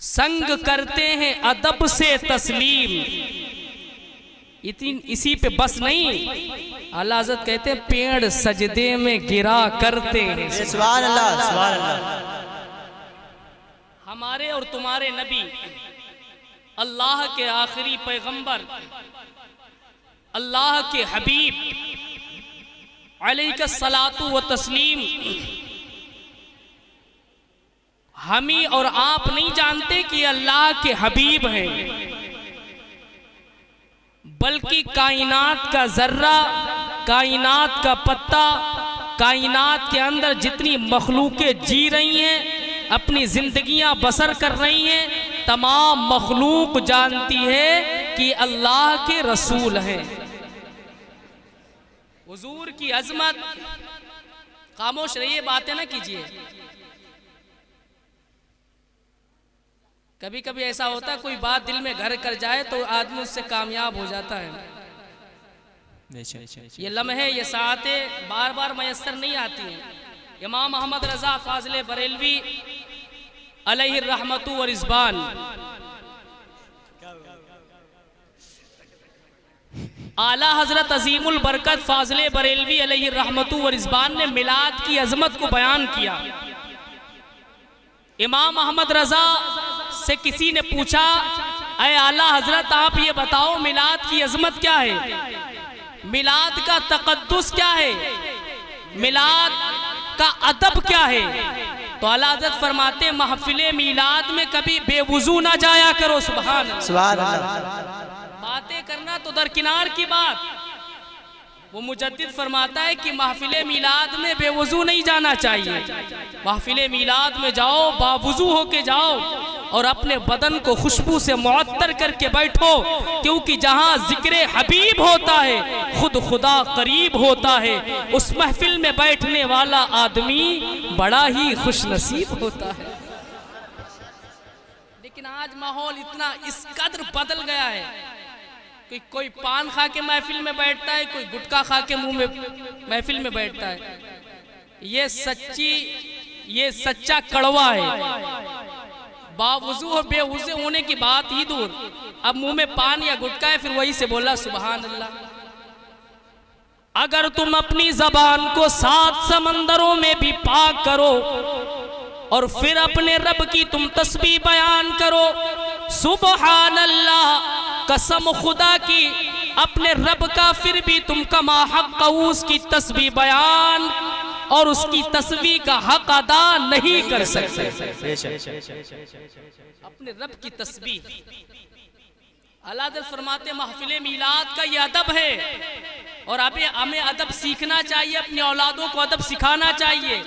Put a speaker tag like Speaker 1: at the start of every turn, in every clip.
Speaker 1: संग करते हैं अदब से तस्लीम। इसी पे बस नहीं, आला हज़रत कहते हैं पेड़ सजदे में गिरा करते हैं।
Speaker 2: सुभान अल्लाह, सुभान अल्लाह।
Speaker 1: हमारे और तुम्हारे नबी, अल्लाह के आखिरी पैगंबर, अल्लाह के हबीब अलैहिस्सलातु व तस्लीम, हम ही और आप नहीं जानते कि अल्लाह के हबीब हैं, बल्कि कायनात का जर्रा, कायनात का पत्ता, कायनात के अंदर जितनी मखलूकें जी रही हैं, अपनी जिंदगियां बसर कर रही हैं, तमाम मखलूक जानती है कि अल्लाह के रसूल हैं। हुजूर की अजमत, खामोश रहिए, बातें ना कीजिए। कभी कभी ऐसा होता है कोई बात दिल में घर कर जाए तो आदमी उससे कामयाब हो जाता है। ये लम्हे, ये सातें बार बार मयस्सर नहीं आती हैं। इमाम मोहम्मद रजा फाजिल बरेलवी अलैहि रहमतु व रिज़वान, आला हजरत अजीमुल बरकत फाजिल बरेलवी अलैहि रहमतु व रिज़वान ने मिलाद की अजमत को बयान किया। इमाम मोहम्मद रजा से किसी ने पूछा, अय आला हजरत आप ये बताओ मिलाद की अजमत क्या है, मिलाद का तकद्दुस क्या है, मिलाद का अदब क्या है? तो आला हजरत फरमाते महफिले मिलाद में कभी बेवुजू ना जाया करो। सुभान अल्लाह। बातें करना तो दरकिनार की बात, वो मुजद्दिद फरमाता है कि महफिले मिलाद में बेवुजू नहीं जाना चाहिए। महफिले मिलाद में जाओ, बावुजू होके जाओ और अपने बदन को खुशबू से मुअत्तर करके बैठो, क्योंकि जहां जिक्र हबीब होता है खुद खुदा करीब होता है। उस महफिल में बैठने वाला आदमी बड़ा ही खुशनसीब होता है। लेकिन आज माहौल इतना इस कदर बदल गया है कि कोई पान खा के महफिल में बैठता है, कोई गुटखा खा के मुंह में महफिल में बैठता है। ये सच्चा कड़वा है। बावुजू और बेवुजू होने की बात ही दूर, अब मुंह में पान या गुटखा है, फिर वही से बोला सुभान अल्लाह। अगर तुम अपनी जबान को 7 समंदरों में भी पाक करो और फिर अपने रब की तुम तस्बीह बयान करो, सुभान अल्लाह, कसम खुदा की, अपने रब का फिर भी तुम कमा हक उसकी तस्बीह बयान और उसकी तस्बीह का हक अदा नहीं कर सकते। अपने रब की तस्बीह, आला हज़रत फरमाते महफिले मिलाद का ये अदब है और अभी हमें अदब सीखना चाहिए, अपनी औलादों को अदब सिखाना चाहिए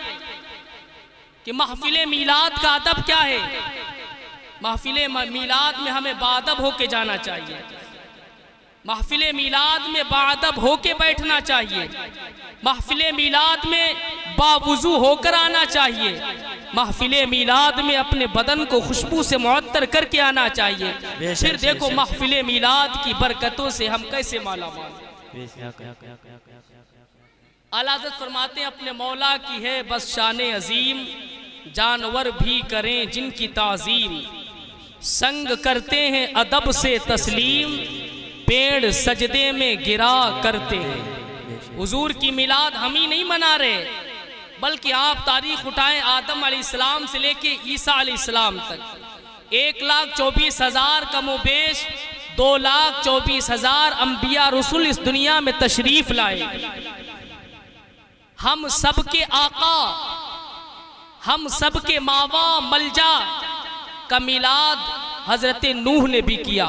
Speaker 1: कि महफिले मिलाद का अदब क्या है। महफिले मिलाद में हमें बाअदब होके जाना चाहिए, महफिले मिलाद में बाअदब होके बैठना चाहिए, महफिले मिलाद में बावुजू होकर आना चाहिए, महफिले मिलाद में अपने बदन को खुशबू से मुअत्तर करके आना चाहिए। फिर देखो महफिले मिलाद की बरकतों से हम कैसे मालामाल। आला हज़रत फरमाते हैं अपने मौला की है बस शान अजीम, जानवर भी करें जिनकी ताज़ीम, संग करते हैं अदब से तस्लीम, पेड़ सजदे में गिरा करते हैं। हुजूर की मिलाद हम ही नहीं मना रहे, बल्कि आप तारीख उठाएं आदम अलैहिस्सलाम से लेके ईसा अलैहिस्सलाम तक 1,24,000 कमोबेश 2,24,000 अंबिया रसूल इस दुनिया में तशरीफ लाए। हम सबके आका, हम सबके मावा मलजा का मिलाद हजरत नूह ने भी किया,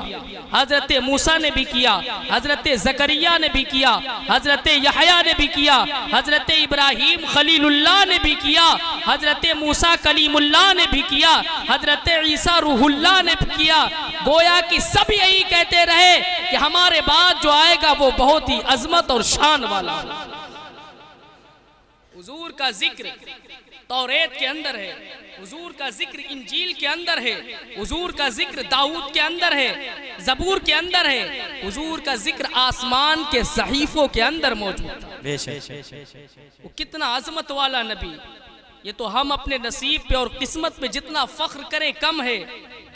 Speaker 1: हजरत मूसा ने भी किया, हजरत जकरिया ने भी किया, हजरत यहया ने भी किया, हजरत इब्राहिम खलीलुल्लाह ने भी किया, हजरत मूसा कलीमुल्लाह ने भी किया, हजरत ईसा रूहुल्लाह ने भी किया। गोया कि सब यही कहते रहे कि हमारे बाद जो आएगा वो बहुत ही अजमत और शान वाला। हुजूर का जिक्र तौरेत के अंदर है, हुजूर का जिक्र इंजील के अंदर है, हुजूर का जिक्र दाऊद के अंदर है, जबूर के अंदर है, हुजूर का जिक्र आसमान के सहीफों के अंदर मौजूद है। वो कितना अजमत वाला नबी। ये तो हम अपने नसीब पे और किस्मत पे जितना फख्र करें कम है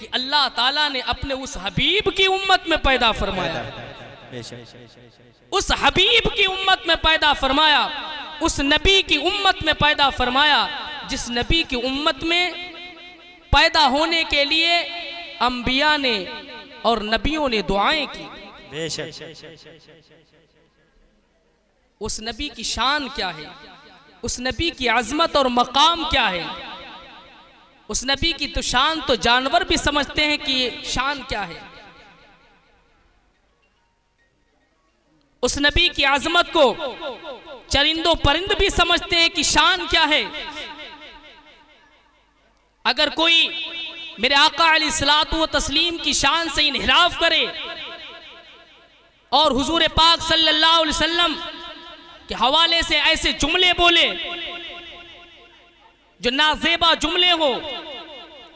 Speaker 1: कि अल्लाह ताला ने अपने उस हबीब की उम्मत में पैदा फरमाया, उस हबीब की उम्मत में पैदा फरमाया, उस नबी की उम्मत में पैदा फरमाया, जिस नबी की उम्मत में पैदा होने के लिए अंबिया ने और नबियों ने दुआएं की। उस नबी की शान क्या है, उस नबी की अजमत और मकाम क्या है। उस नबी की तो शान तो जानवर भी समझते हैं कि ये शान क्या है। उस नबी की आजमत को चरिंदो परिंद भी समझते हैं कि शान क्या है। अगर कोई मेरे आका अलैहिस्सलातु व तस्लीम की शान से इन्हिराफ करे और हुजूर पाक सल्लल्लाहु अलैहि वसल्लम के हवाले से ऐसे जुमले बोले जो नाजेबा जुमले हो,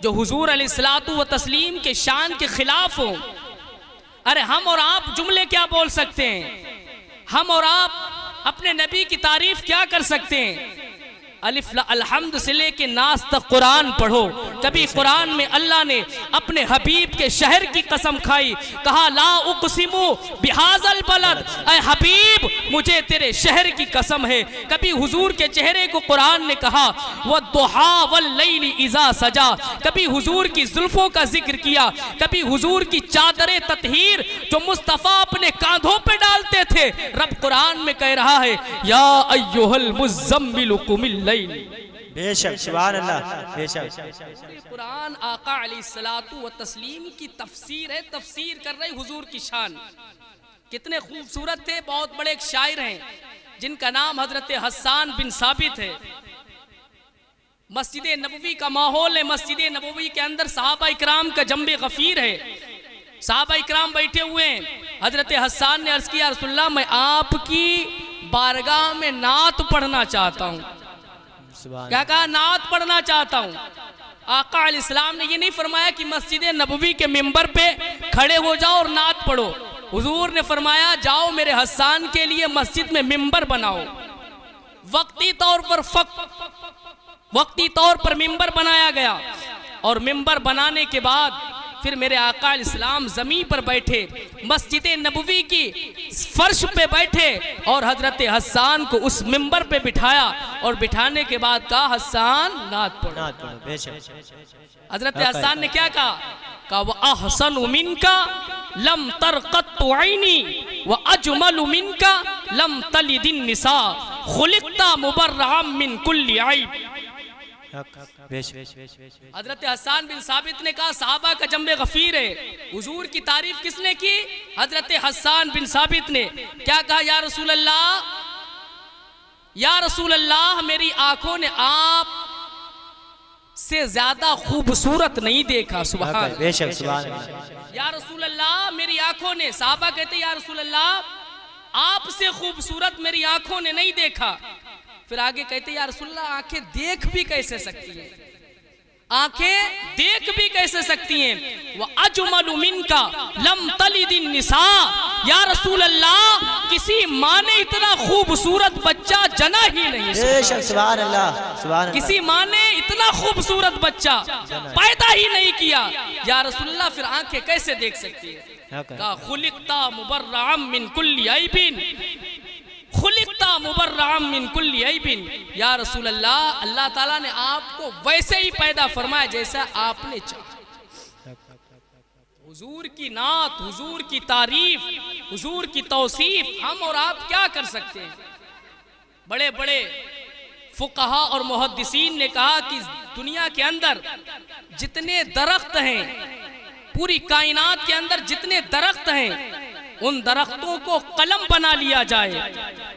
Speaker 1: जो हुजूर अलैहिस्सलातु व तस्लीम के शान के खिलाफ हो, अरे हम और आप जुमले क्या बोल सकते हैं? हम और आप अपने नबी की तारीफ क्या कर सकते हैं? अलिफ अलहम्द से लेके नास तक कुरान पढ़ो। कभी कुरान में अल्लाह ने अपने हबीब के शहर की कसम खाई, कहा ला उक़सिमु बिहाज़ल बलद, ऐ हबीब मुझे तेरे शहर की कसम है। कभी हुजूर के चेहरे को कुरान ने कहा वद्दुहा वल्लैलि इज़ा सजा, कभी हुजूर की जुल्फों का जिक्र किया, कभी हुजूर की चादरे ततहीर जो मुस्तफ़ा अपने कांधों पे डालते थे। रब कुरान में कह रहा है या अय्युहल मुज़्ज़म्मिलु कुमिल लैल।
Speaker 2: बेशक सुभान अल्लाह। बेशक
Speaker 1: कुरान आका अलैहिस्सलातु व तस्लीम की तफसीर है, तफसीर कर रही हुजूर की शान। कितने खूबसूरत थे। बहुत बड़े एक शायर हैं जिनका नाम हजरत हस्सान बिन साबित है। मस्जिद नबवी का माहौल है, मस्जिद नबवी के अंदर सहाबा इकराम का जंबे गफीर है, सहाबा इकराम बैठे हुए हैं। हजरत हस्सान ने अर्ज किया रसूलल्लाह मैं आपकी बारगाह में नात पढ़ना चाहता हूँ। क्या कहा? नात पढ़ना चाहता हूँ। आका अलैहिस्सलाम ने ये नहीं फरमाया कि मस्जिद नबवी के मिंबर पे खड़े हो जाओ और नात पढ़ो। हुजूर ने फरमाया जाओ मेरे हस्सान के लिए मस्जिद में मिंबर बनाओ। वक्ती तौर पर मिंबर बनाया गया और मिंबर बनाने के बाद फिर मेरे आका अलैहिस्सलाम ज़मीन पर बैठे, मस्जिद नबवी की फर्श पे बैठे और हजरत हस्सान को उस मिंबर पे बिठाया और बिठाने के बाद कहा हस्सान नात पढ़ो। हजरत हस्सान ने क्या कहा? व अहसनु मिनका लम तरक़त्तु ऐनी व अजमलु मिनका लम तलिदिन निसा खुलिक़ता मुबर्रअम मिन कुल्ली ऐब। हजरत हस्सान बिन साबित ने कहा सहाबा का जंबे गफीर है। हुजूर की तारीफ किसने की? हजरत हस्सान बिन साबित ने। क्या कहा? या रसूल अल्लाह, या रसूल अल्लाह मेरी आंखों ने आप से ज्यादा खूबसूरत नहीं देखा। सुभान अल्लाह। या रसूल अल्लाह मेरी आंखों ने, सहाबा कहते या रसूल अल्लाह आपसे खूबसूरत मेरी आंखों ने नहीं देखा। फिर आगे कहते या रसूलल्लाह आंखें देख भी कैसे सकती हैं? आंखें देख भी कैसे सकती हैं? वह अजमलु मिनका लम तलिदिन निसा। या रसूल अल्लाह किसी माँ ने इतना खूबसूरत बच्चा जना ही नहीं।
Speaker 2: सुभान अल्लाह।
Speaker 1: किसी माँ ने इतना खूबसूरत बच्चा पैदा ही नहीं किया। या रसूलल्लाह फिर आंखें कैसे देख सकती है? कहा खुलिक़ता मुबर्रअम मिन कुल्ली ऐबिन, खुलिक़ता मुबर्रअम मिन कुल्ली ऐबिन। या रसूल अल्लाह अल्लाह ताला ने आपको वैसे ही पैदा फरमाया जैसा आपने चाहा। हुजूर की नात, हुजूर की तारीफ, हुजूर की तौसीफ हम और आप क्या कर सकते हैं? बड़े बड़े फुक़हा और मुहद्दिसीन ने कहा कि दुनिया के अंदर जितने दरख्त हैं, पूरी कायनात के अंदर जितने दरख्त हैं, उन दरख्तों को कलम बना लिया जाए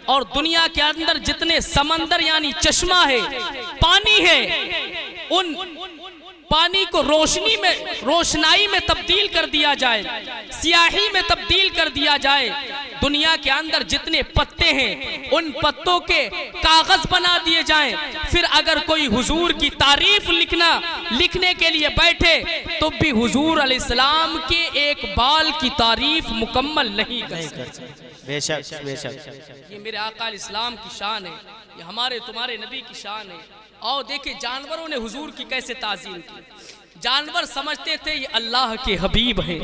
Speaker 1: और दुनिया के अंदर जितने समंदर यानी चश्मा है, पानी है, उन पानी को रोशनाई में तब्दील कर दिया जाए, सियाही में तब्दील कर दिया जाए। दुनिया के अंदर जितने पत्ते हैं उन पत्तों के कागज बना दिए जाएं। फिर अगर कोई हुजूर की तारीफ लिखने के लिए बैठे तो भी हुजूर अलैहिस्सलाम के एक बाल की तारीफ मुकम्मल नहीं कर सकते।
Speaker 2: बेशक बेशक।
Speaker 1: ये मेरे आका अलैहिस्सलाम की शान है, ये हमारे तुम्हारे नबी की शान है। और देखिए जानवरों ने हुजूर की कैसे ताज़ीम की। जानवर समझते थे ये अल्लाह के हबीब हैं,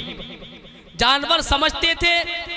Speaker 1: जानवर समझते थे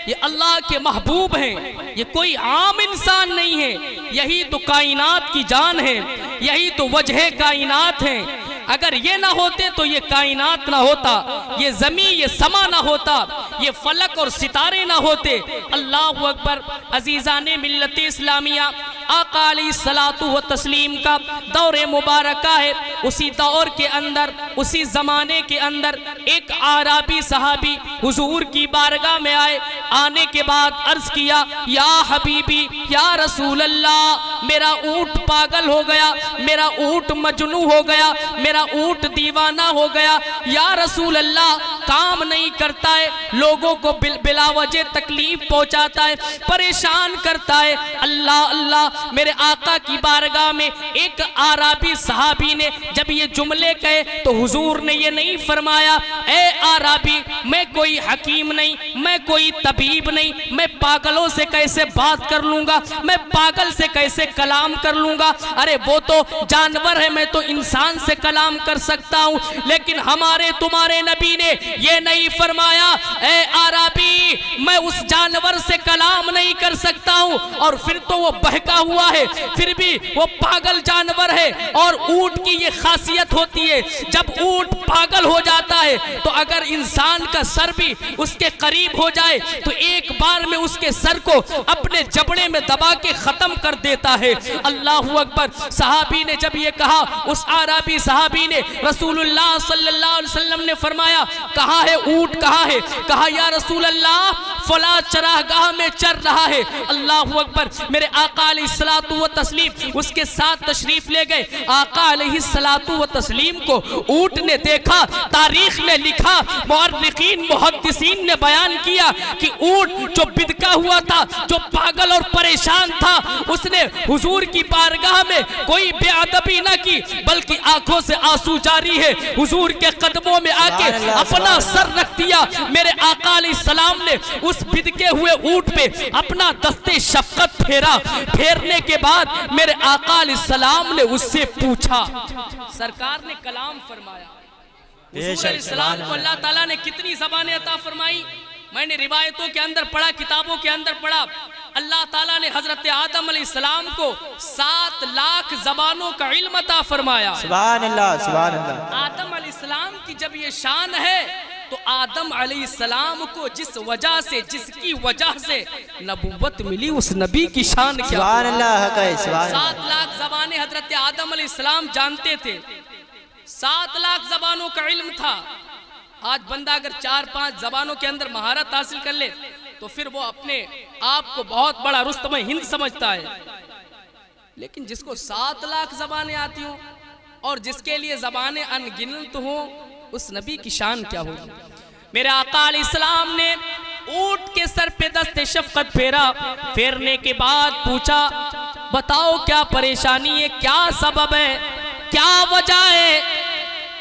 Speaker 1: ये अल्लाह के महबूब हैं, ये कोई आम इंसान नहीं है, यही तो कायनात की जान है, यही तो वजह कायनात है। अगर ये ना होते तो ये कायनात ना होता, ये जमी ये समा ना होता, ये फलक और सितारे ना होते। अल्लाह अकबर। अजीज़ाने मिल्लत इस्लामिया, आका अलैहिस्सलातु व तस्लीम का दौर मुबारका है। उसी दौर के अंदर, उसी ज़माने के अंदर एक आराबी सहाबी हुजूर की बारगाह में आए। आने के बाद अर्ज किया, या हबीबी या रसूल अल्लाह, मेरा ऊँट पागल हो गया, मेरा ऊँट मजनू हो गया, मेरा ऊँट दीवाना हो गया। या रसूल अल्लाह, काम नहीं करता है, लोगों को बिला वजह तकलीफ पहुंचाता है, परेशान करता है। अल्लाह अल्लाह। मेरे आका की बारगाह में एक आराबी सहाबी ने जब ये जुमले कहे तो हुजूर ने ये नहीं फरमाया, ए आराबी, मैं कोई हकीम नहीं, मैं कोई तबीब नहीं, मैं पागलों से कैसे बात कर लूंगा, मैं पागल से कैसे कलाम कर लूंगा। अरे वो तो जानवर है, मैं तो इंसान से कलाम कर सकता हूं। लेकिन हमारे तुम्हारे नबी ने ये नहीं फरमाया, ए आराबी, मैं उस जानवर से कलाम नहीं कर सकता हूं। और फिर तो वो बहका हुआ है, फिर भी वो पागल जानवर है। और ऊंट की ये खासियत होती है, जब ऊंट पागल हो जाता है तो अगर इंसान का सर भी उसके करीब हो जाए तो एक बार में उसके सर को अपने जबड़े में दबा के खत्म कर देता है। अल्लाहू अकबर। सहाबी ने जब ये कहा, उस आराबी सहाबी ने, रसूलुल्लाह सल्लल्लाहु अलैहि वसल्लम ने फरमाया, कहाँ है ऊंट, कहाँ है? कहा, या रसूल अल्लाह, फला चरागाह में चर रहा है। अल्लाहू अकबर। मेरे आका अलैहिस्सलातु व तस्लीम उसके साथ तशरीफ ले गए। आका अलैहिस्सलातु व तस्लीम को ऊंट ने देखा। तारीख में लिखा, मुअर्रिखीन मुहद्दिसीन ने बयान किया कि ऊंट जो बिदका हुआ था, जो पागल और परेशान था, उसने हुजूर की बारगाह में कोई बेअदबी ना की, बल्कि आंखों से आंसू जारी है, हुजूर के कदमों में आके अपना सर रख दिया। मेरे आका अलैहिस्सलाम ने उस बिदके हुए ऊंट पे अपना दस्ते शफकत फेरा। फेरने के बाद मेरे आका अलैहिस्सलाम ने उससे पूछा, सरकार ने कलाम फरमाया। हुजूर अलैहिस्सलाम को अल्लाह ताला ने कितनी ज़बानें अता फरमाई? मैंने रिवायतों के अंदर पढ़ा, किताबों के अंदर पढ़ा, अल्लाह ताला ने हजरत आदम अलैहिस्सलाम को 7 लाख ज़बानों का इल्म अता फरमाया।
Speaker 2: सुभान अल्लाह, सुभान अल्लाह।
Speaker 1: आदम अलैहिस्सलाम की जब ये शान है तो आदम अलैहिस्सलाम को जिस वजह से, जिसकी वजह से नबूवत मिली, उस नबी की शान क्या?
Speaker 2: सुभान अल्लाह का है, सुभान
Speaker 1: 7 लाख ज़बानें हजरत आदम अलैहिस्सलाम जानते थे, 7 लाख ज़बानों का इल्म था। आज बंदा अगर 4-5 ज़बानों के अंदर महारत हासिल कर ले तो फिर वो अपने आप को बहुत बड़ा रुस्तम हिंद समझता है। लेकिन जिसको 7 लाख ज़बानें आती हों और जिसके लिए ज़बानें अनगिनत हों, उस नबी की शान क्या होगी? मेरे आका अलैहिस्सलाम ने ऊंट के सर पे दस्ते शफकत फेरा। फेरने के बाद पूछा, बताओ क्या परेशानी है, क्या सबब है, क्या वजह है?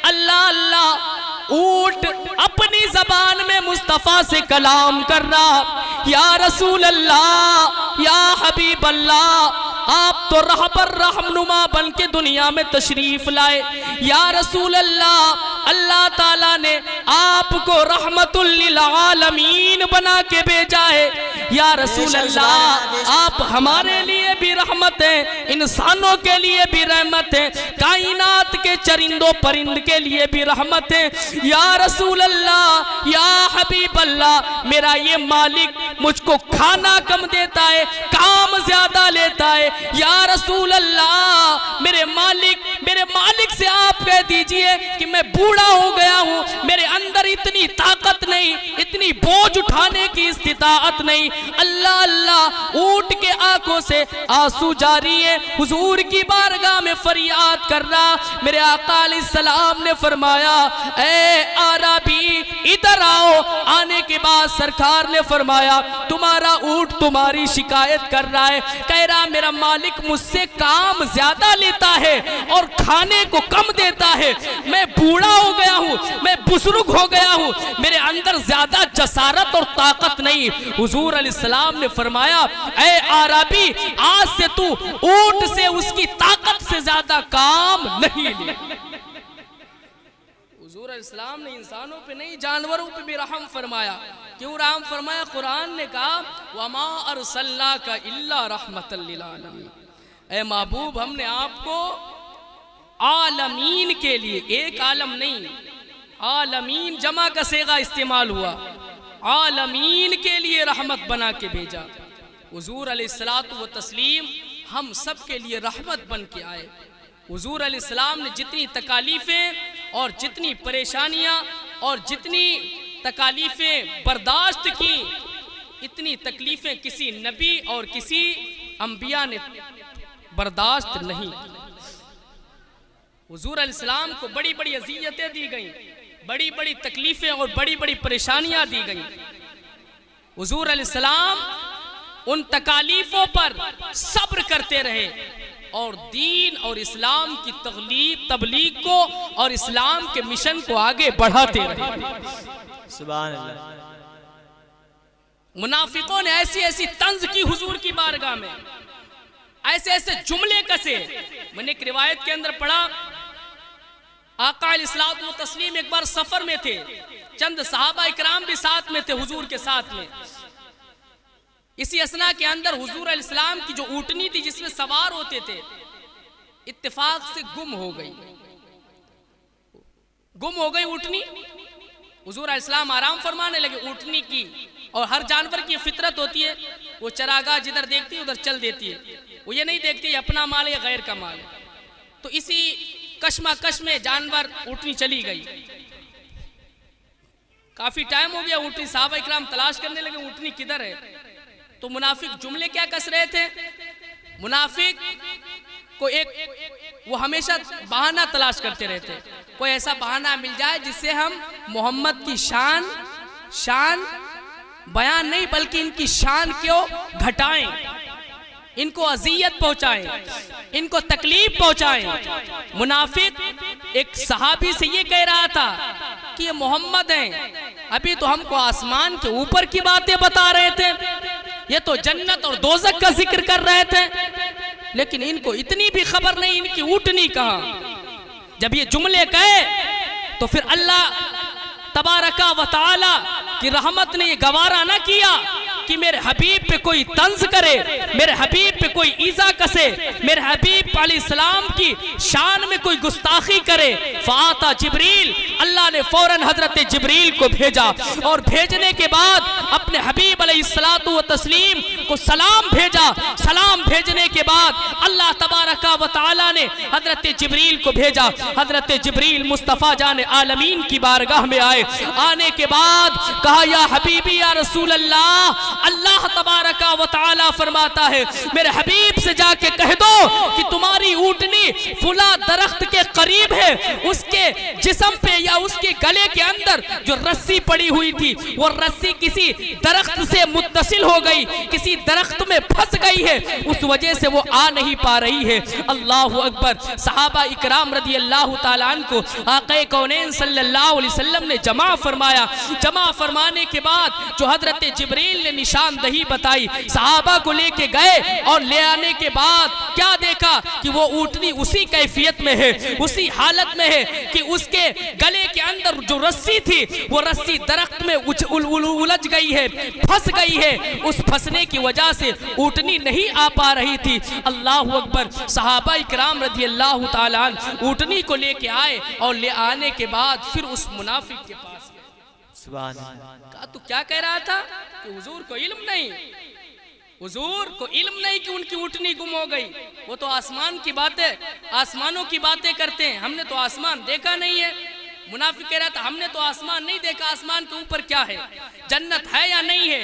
Speaker 1: अल्लाह अल्लाह। ऊंट अपनी जबान में मुस्तफा से कलाम कर रहा, या रसूल अल्लाह, या हबीब अल्लाह, आप तो रहबर रहनुमा बन के दुनिया में तशरीफ लाए। या रसूल अल्लाह, अल्लाह ताला ने आपको रहमतुल लिल आलमीन बना के भेजा है। या रसूल अल्लाह, आप हमारे लिए भी रहमत है, इंसानों के लिए भी रहमत है, कायनात के चरिंदों परिंद के लिए भी रहमत है। या रसूल अल्लाह, या हबीब अल्लाह, मेरा ये मालिक मुझको खाना कम देता है, काम ज्यादा लेता है। या रसूल अल्लाह, मेरे मालिक से आप कह दीजिए कि मैं बूढ़ा हो गया हूँ, मेरे अंदर इतनी ताकत नहीं, इतनी बोझ उठाने की इस्तिताअत नहीं। अल्लाह अल्लाह। ऊंट के आंखों से आंसू जारी है, हुजूर की बारगाह में फरियाद कर रहा। मेरे आका अलैहिस्सलाम ने फरमाया, ए आराबी, इधर आओ। आने के बाद सरकार ने फरमाया, तुम्हारा ऊंट तुम्हारी शिकायत कर रहा है, कह रहा मेरा मालिक मुझसे काम ज्यादा लेता है और खाने को कम देता है। मैं बूढ़ा हो गया हूँ, मैं बुजुर्ग हो गया हूँ, मेरे अंदर ज्यादा जसारत और ताकत नहीं। हुजूर अलैहिस्सलाम ने फरमाया, ए आराबी, आज से तू ऊंट से उसकी ताकत से ज्यादा काम नहीं ले। हुजूर इस्लाम ने इंसानों पे नहीं जानवरों पे भी रहम फरमाया। क्यों रहम फरमाया? कुरान ने कहा वमा अरसलनाका इल्ला रहमतल लिल आलमीन, ए महबूब हमने आपको आलमीन के लिए, एक आलम नहीं, आलमीन जमा का सेगा इस्तेमाल हुआ, आलमीन के लिए रहमत बना के भेजा। हुजूर अलैहिस्सलातु व तस्लीम हम सब के लिए रहमत बन के आए। हुजूर अलैहिस्सलाम ने जितनी तकालीफ़ें और जितनी परेशानियां और जितनी तकालीफ़ें बर्दाश्त की, इतनी तकलीफ़ें किसी नबी और किसी अंबिया ने बर्दाश्त नहीं की। हुजूर अलैहिस्सलाम को बड़ी बड़ी अज़ियतें दी गईं, बड़ी बड़ी तकलीफ़ें और बड़ी बड़ी परेशानियां दी गईं। हुजूर अलैहिस्सलाम उन तकालीफ़ों पर सब्र करते रहे और दीन और इस्लाम की तबलीग को और इस्लाम के मिशन को आगे बढ़ाते रहे।
Speaker 2: सुभान अल्लाह।
Speaker 1: मुनाफिकों ने ऐसी ऐसी तंज की हुजूर की बारगाह में, ऐसे ऐसे जुमले कसे। मैंने एक रिवायत के अंदर पढ़ा, आका अलैहिस्सलातु व तस्लीम एक बार सफर में थे, चंद सहाबा इकराम भी साथ में थे हुजूर के साथ में। इसी असना के अंदर हुजूर अलैहिस्सलाम की जो ऊँटनी थी जिसमें सवार होते थे, इत्तेफाक से गुम हो गई ऊँटनी। हुजूर अलैहिस्सलाम आराम फरमाने लगे। ऊँटनी की और हर जानवर की फितरत होती है, वो चरागाह जिधर देखती है उधर चल देती है, वो ये नहीं देखती अपना माल है या गैर का माल है। तो इसी कश्मकश में जानवर ऊँटनी चली गई। काफी टाइम हो गया, ऊँटनी सहाबा इकराम तलाश करने लगे ऊँटनी किधर है। तो मुनाफिक जुमले क्या कस रहे थे? मुनाफिक को वो हमेशा बहाना तलाश करते रहते, कोई ऐसा बहाना मिल जाए जिससे हम मोहम्मद की शान बयान नहीं बल्कि इनकी शान क्यों घटाएं, इनको अजियत पहुंचाएं, इनको तकलीफ पहुंचाएं। मुनाफिक एक सहाबी से ये कह रहा था कि ये मोहम्मद हैं, अभी तो हमको आसमान के ऊपर की बातें बता रहे थे, ये तो जन्नत और दोज़ख का जिक्र कर रहे थे, लेकिन इनको इतनी भी खबर नहीं इनकी ऊँटनी कहाँ। जब ये जुमले कहे तो फिर अल्लाह तबारका व तआला की रहमत ने ये गवारा न किया कि मेरे हबीब पे कोई तंज करे, मेरे हबीब पे कोई ईजा कसे, मेरे हबीब अलैहिस्सलाम की शान में कोई गुस्ताखी करे। फाता जिब्रील, अल्लाह ने फौरन हजरत जिब्रील को भेजा और भेजने के बाद अपने हबीब अलैहिस्सलातु व तस्लीम को सलाम भेजा। सलाम भेजने के बाद अल्लाह तबारका व तआला ने हजरत जिब्रील को भेजा। हजरत जिब्रील मुस्तफ़ा जान आलमीन की बारगाह में आए। आने के बाद कहा या हबीबी या रसूल अल्लाह, अल्लाह तबारका व तआला फरमाता है मेरे हबीब से जाके कह दो कि तुम्हारी ऊँटनी फुला दरख्त के करीब है, उसके जिस्म पे या उसके गले के अंदर जो रस्सी पड़ी हुई थी वो रस्सी किसी दरख्त से मुत्तसिल हो गई, किसी दरख्त में फंस गई है, उस वजह से वो आ नहीं पा रही है। अल्लाह अकबर। सहाबा इकराम रदी अल्लाह ताला अन्हु को आक़ा कौनैन सल्लल्लाहु अलैहि वसल्लम ने जमा फरमाया। जमा फरमाने के बाद जो हजरत जिब्रील ने निशानदही बताई, सहाबा को लेके गए और ले आने के बाद क्या देखा कि वो ऊँटनी उसी कैफियत में है, उसी हालत में है कि उसके गले के अंदर जो रस्सी थी वो रस्सी दरख्त में उलझ गई है, फंस गई है। उस फंसने की वजह से ऊँटनी नहीं आ पा रही थी। अल्लाह अकबर। सहाबा इकराम रज़ी अल्लाह ताला अन्हु ऊँटनी को लेके आए और ले आने के बाद फिर उस मुनाफिक के पास गए।
Speaker 2: सुभान अल्लाह।
Speaker 1: कहा तू क्या कह रहा था कि हुजूर को इल्म नहीं, हुजूर को इल्म नहीं कि उनकी ऊँटनी गुम हो गई, वो तो आसमान की बातें, आसमानों की बातें करते हैं, हमने तो आसमान देखा नहीं है। मुनाफिक कह रहा था हमने तो आसमान नहीं देखा, आसमान के ऊपर क्या है, जन्नत है या नहीं है,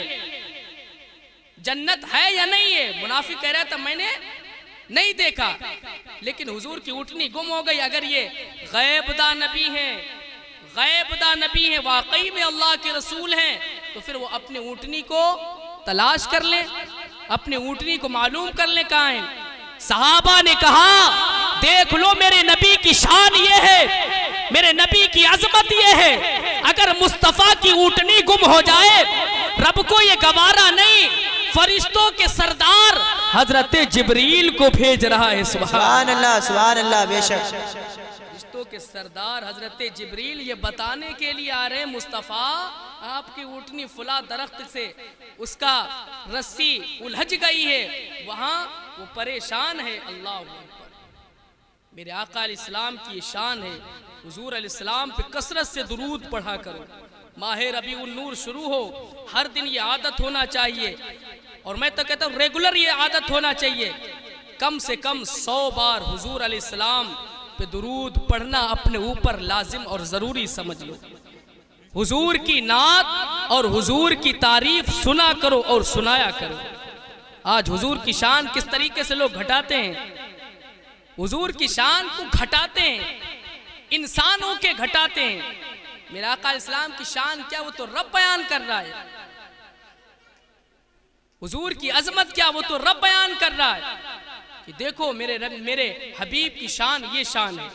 Speaker 1: जन्नत है या नहीं है। मुनाफिक कह रहा था मैंने नहीं देखा, लेकिन हुजूर की ऊँटनी गुम हो गई। अगर ये गैबदा नबी हैं, गैबदा नबी हैं, वाकई में अल्लाह के रसूल हैं, तो फिर वो अपने ऊँटनी को तलाश कर ले, अपने ऊँटनी को मालूम कर ले कहाँ है। सहाबा ने कहा देख लो मेरे नबी की शान ये है, मेरे नबी की अजमत ये है, अगर मुस्तफा की ऊँटनी गुम हो जाए रब को ये गवारा नहीं, फरिश्तों के सरदार हजरत जिब्रील को भेज रहा है। सुभान
Speaker 2: अल्लाह, सुभान अल्लाह। बेशक
Speaker 1: फरिश्तों के सरदार हजरत जिब्रील ये बताने के लिए आ रहे हैं, मुस्तफ़ा आपकी ऊँटनी फुला दरख्त से उसका रस्सी उलझ गई है, वहाँ वो परेशान है। अल्लाह अकबर। मेरे आका इस्लाम की शान है, हुजूर अलैहिस्सलाम पे कसरत से दुरूद पढ़ा करो। माह रबीउन नूर शुरू हो, हर दिन ये आदत होना चाहिए, और मैं तो कहता हूँ रेगुलर ये आदत होना चाहिए। कम से कम 100 बार हुजूर अलैहिस्सलाम पे दुरूद पढ़ना अपने ऊपर लाजिम और ज़रूरी समझ लो। हुजूर की नात और हुजूर की तारीफ सुना करो और सुनाया करो। आज हुजूर की शान किस तरीके से लोग घटाते हैं, हुजूर की शान को घटाते हैं, इंसानों के घटाते हैं। मेरा आका इस्लाम की शान क्या, वो तो रब बयान कर रहा है। हुजूर की अजमत क्या, वो तो रब बयान कर रहा है कि देखो मेरे हबीब की शान, ये शान है।